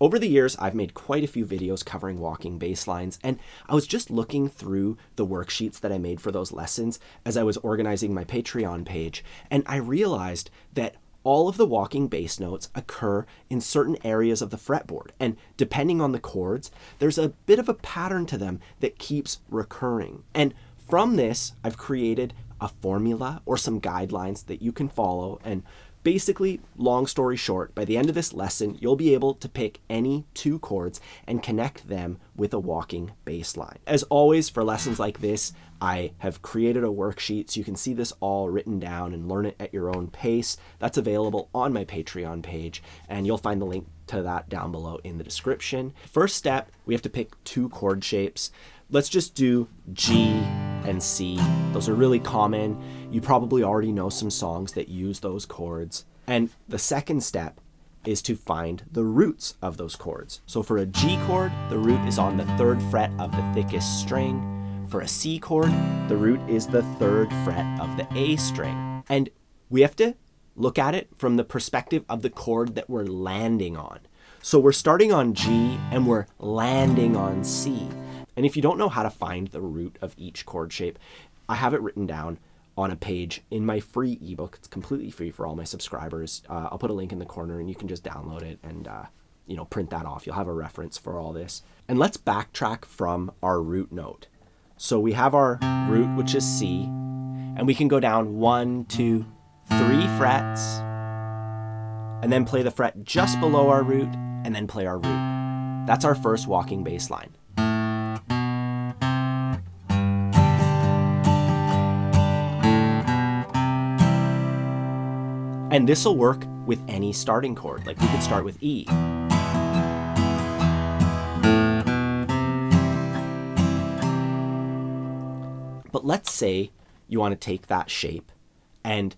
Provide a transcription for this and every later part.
Over the years, I've made quite a few videos covering walking bass lines, and I was just looking through the worksheets that I made for those lessons as I was organizing my Patreon page, and I realized that all of the walking bass notes occur in certain areas of the fretboard, and depending on the chords, there's a bit of a pattern to them that keeps recurring. And from this, I've created a formula or some guidelines that you can follow, and basically, long story short, by the end of this lesson, you'll be able to pick any 2 chords and connect them with a walking bass line. As always, for lessons like this, I have created a worksheet so you can see this all written down and learn it at your own pace. That's available on my Patreon page, and you'll find the link to that down below in the description. First step, we have to pick 2 chord shapes. Let's just do G and C. Those are really common. You probably already know some songs that use those chords. And the second step is to find the roots of those chords. So for a G chord, the root is on the 3rd fret of the thickest string. For a C chord, the root is the 3rd fret of the A string. And we have to look at it from the perspective of the chord that we're landing on. So we're starting on G and we're landing on C. And if you don't know how to find the root of each chord shape, I have it written down on a page in my free ebook. It's completely free for all my subscribers. I'll put a link in the corner and you can just download it and print that off. You'll have a reference for all this. And let's backtrack from our root note. So we have our root, which is C, and we can go down 1, 2, 3 frets, and then play the fret just below our root, and then play our root. That's our first walking bass line. And this will work with any starting chord. Like we could start with E. But let's say you want to take that shape and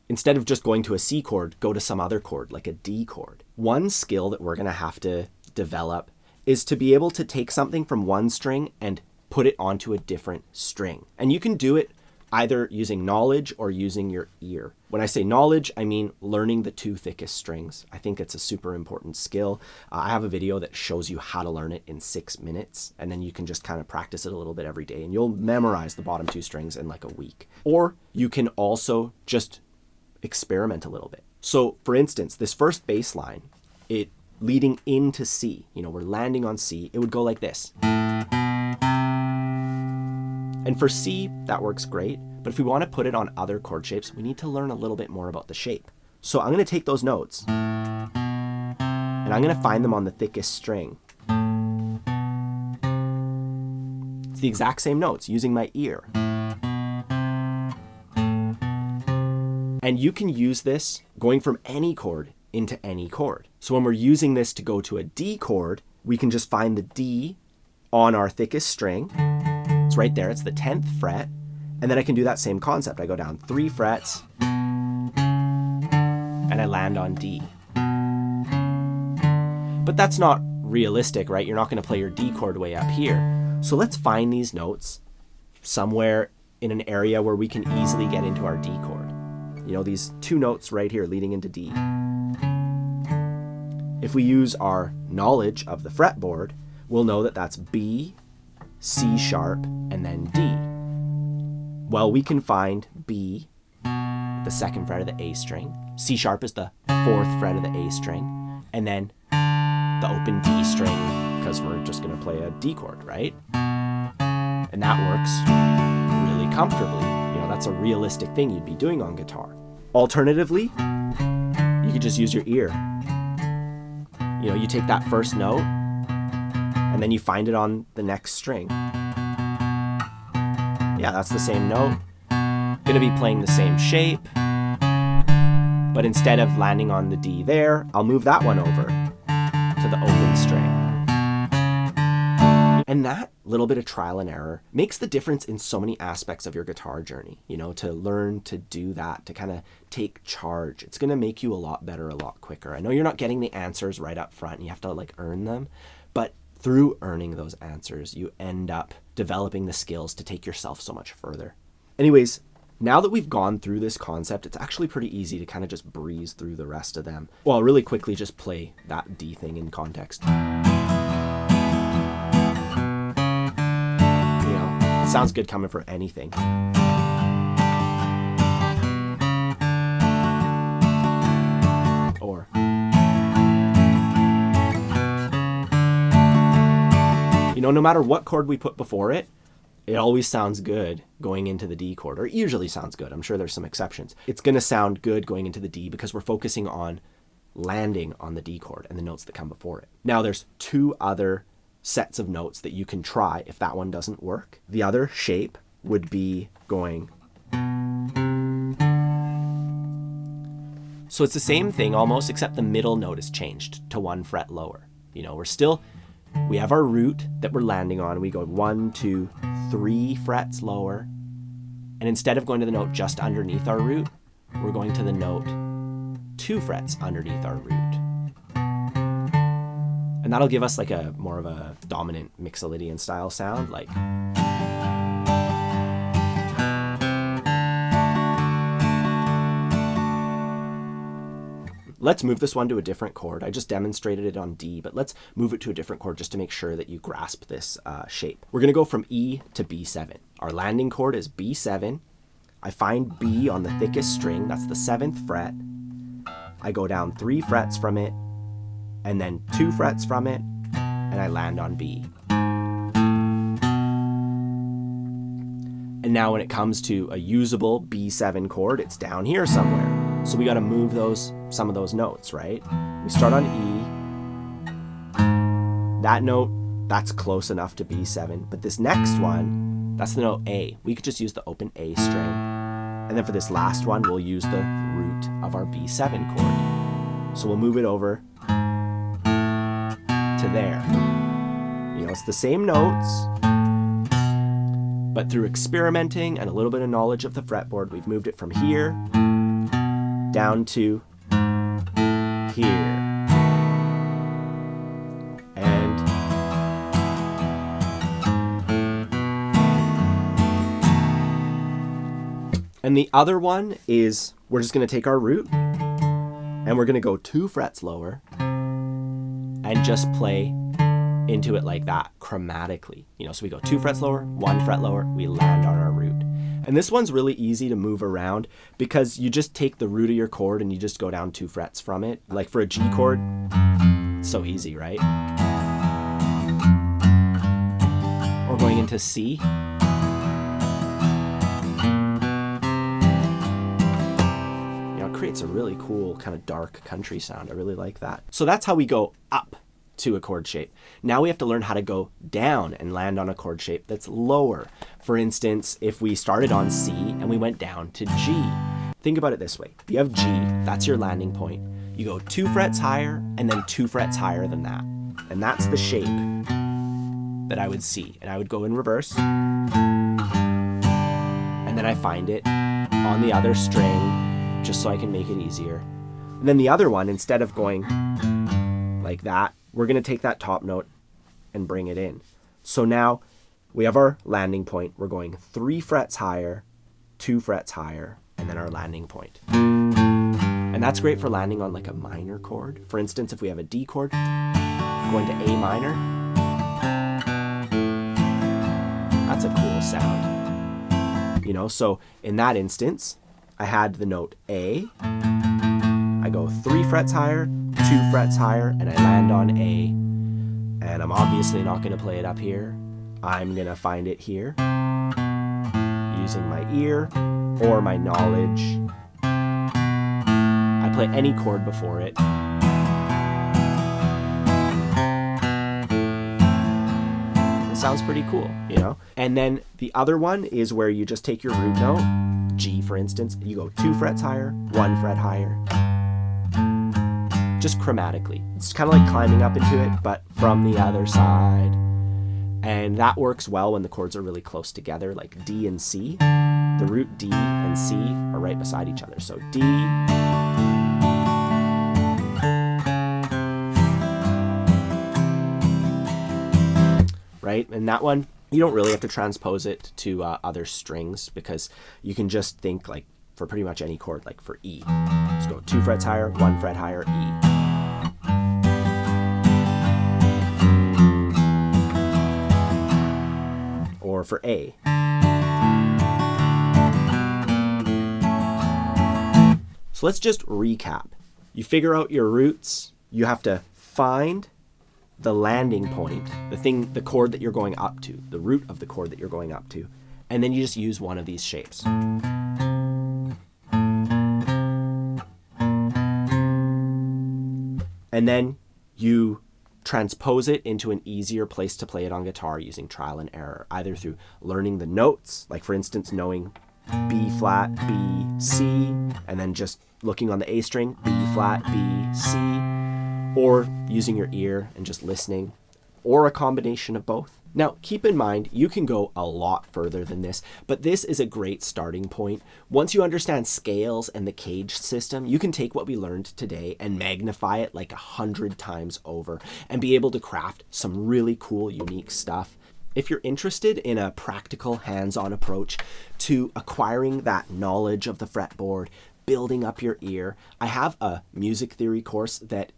instead of just going to a C chord, go to some other chord, like a D chord. One skill that we're going to have to develop is to be able to take something from one string and put it onto a different string. And you can do it either using knowledge or using your ear. When I say knowledge, I mean learning the 2 thickest strings. I think it's a super important skill. I have a video that shows you how to learn it in 6 minutes, and then you can just kind of practice it a little bit every day, and you'll memorize the bottom 2 strings in like a week. Or you can also just experiment a little bit. So for instance, this first bass line, it leading into C, we're landing on C, it would go like this. And for C, that works great, but if we want to put it on other chord shapes, we need to learn a little bit more about the shape. So I'm going to take those notes, and I'm going to find them on the thickest string. It's the exact same notes, using my ear. And you can use this going from any chord into any chord. So when we're using this to go to a D chord, we can just find the D on our thickest string. It's right there, it's the 10th fret. And then I can do that same concept. I go down 3 frets and I land on D. But that's not realistic, right? You're not going to play your D chord way up here. So let's find these notes somewhere in an area where we can easily get into our D chord. These 2 notes right here leading into D. If we use our knowledge of the fretboard, we'll know that that's B, C sharp, and then D. Well, we can find B, the 2nd fret of the A string. C sharp is the 4th fret of the A string. And then the open D string, because we're just going to play a D chord, right? And that works really comfortably. That's a realistic thing you'd be doing on guitar. Alternatively, you could just use your ear. You take that first note, and then you find it on the next string. Yeah, that's the same note. Gonna be playing the same shape, but instead of landing on the D there, I'll move that one over to the open string. And that little bit of trial and error makes the difference in so many aspects of your guitar journey, to learn to do that, to kind of take charge. It's going to make you a lot better, a lot quicker. I know you're not getting the answers right up front and you have to earn them, but through earning those answers, you end up developing the skills to take yourself so much further. Anyways, Now that we've gone through this concept, it's actually pretty easy to kind of just breeze through the rest of them. Well, I'll really quickly just play that D thing in context. You know, it sounds good coming for anything. Or, you know, no matter what chord we put before it, it always sounds good going into the D chord, or it usually sounds good. I'm sure there's some exceptions. It's going to sound good going into the D because we're focusing on landing on the D chord and the notes that come before it. Now there's two other sets of notes that you can try if that one doesn't work. The other shape would be going. So it's the same thing almost, except the middle note is changed to 1 fret lower. You know, we have our root that we're landing on. We go 1, 2, 3 frets lower. And instead of going to the note just underneath our root, we're going to the note 2 frets underneath our root. And that'll give us like a more of a dominant Mixolydian style sound, like. Let's move this one to a different chord. I just demonstrated it on D, but let's move it to a different chord just to make sure that you grasp this shape. We're gonna go from E to B7. Our landing chord is B7. I find B on the thickest string, that's the 7th fret. I go down 3 frets from it, and then 2 frets from it, and I land on B. And now when it comes to a usable B7 chord, it's down here somewhere. So we got to move some of those notes, right? We start on E. That note, that's close enough to B7. But this next one, that's the note A. We could just use the open A string. And then for this last one, we'll use the root of our B7 chord. So we'll move it over to there. You know, it's the same notes, but through experimenting and a little bit of knowledge of the fretboard, we've moved it from here down to here. And the other one is we're just going to take our root and we're going to go 2 frets lower and just play into it like that chromatically. You know, so we go 2 frets lower, 1 fret lower, we land on our root. And this one's really easy to move around because you just take the root of your chord and you just go down 2 frets from it. Like for a G chord, it's so easy, right? Or going into C. You know, it creates a really cool kind of dark country sound. I really like that. So that's how we go up to a chord shape. Now we have to learn how to go down and land on a chord shape that's lower. For instance, if we started on C and we went down to G. Think about it this way. If you have G, that's your landing point. You go 2 frets higher and then 2 frets higher than that. And that's the shape that I would see. And I would go in reverse. And then I find it on the other string just so I can make it easier. And then the other one, instead of going like that, we're going to take that top note and bring it in. So now we have our landing point. We're going 3 frets higher, 2 frets higher, and then our landing point. And that's great for landing on like a minor chord. For instance, if we have a D chord, going to A minor, that's a cool sound. You know, so in that instance, I had the note A. I go 3 frets higher, 2 frets higher, and I land on A. And I'm obviously not going to play it up here. I'm going to find it here using my ear or my knowledge. I play any chord before it. It sounds pretty cool, you know? And then the other one is where you just take your root note, G for instance, you go 2 frets higher, 1 fret higher. Just chromatically. It's kind of like climbing up into it, but from the other side. And that works well when the chords are really close together, like D and C. The root D and C are right beside each other. So D, right? And that one, You don't really have to transpose it to other strings, because you can just think like for pretty much any chord, like for E. Let's go 2 frets higher, 1 fret higher, E. Or for A. So let's just recap. You figure out your roots. You have to find the landing point, the chord that you're going up to, the root of the chord that you're going up to, and then you just use one of these shapes. And then you transpose it into an easier place to play it on guitar using trial and error, either through learning the notes, like for instance, knowing B flat, B, C, and then just looking on the A string, B flat, B, C, or using your ear and just listening, or a combination of both. Now, keep in mind, you can go a lot further than this, but this is a great starting point. Once you understand scales and the cage system, you can take what we learned today and magnify it like 100 times over and be able to craft some really cool, unique stuff. If you're interested in a practical, hands-on approach to acquiring that knowledge of the fretboard, building up your ear, I have a music theory course that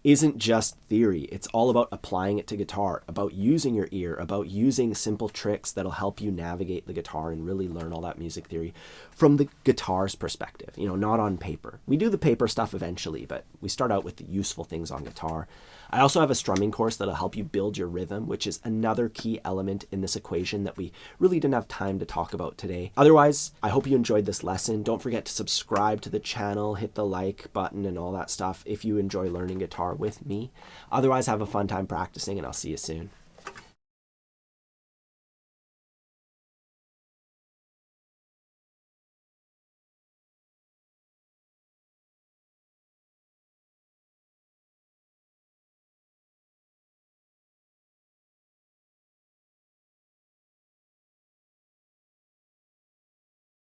isn't just theory. It's all about applying it to guitar, about using your ear, about using simple tricks that'll help you navigate the guitar and really learn all that music theory from the guitar's perspective, not on paper. We do the paper stuff eventually, but we start out with the useful things on guitar. I also have a strumming course that'll help you build your rhythm, which is another key element in this equation that we really didn't have time to talk about today. Otherwise, I hope you enjoyed this lesson. Don't forget to subscribe to the channel, hit the like button and all that stuff if you enjoy learning guitar with me. Otherwise, have a fun time practicing, and I'll see you soon.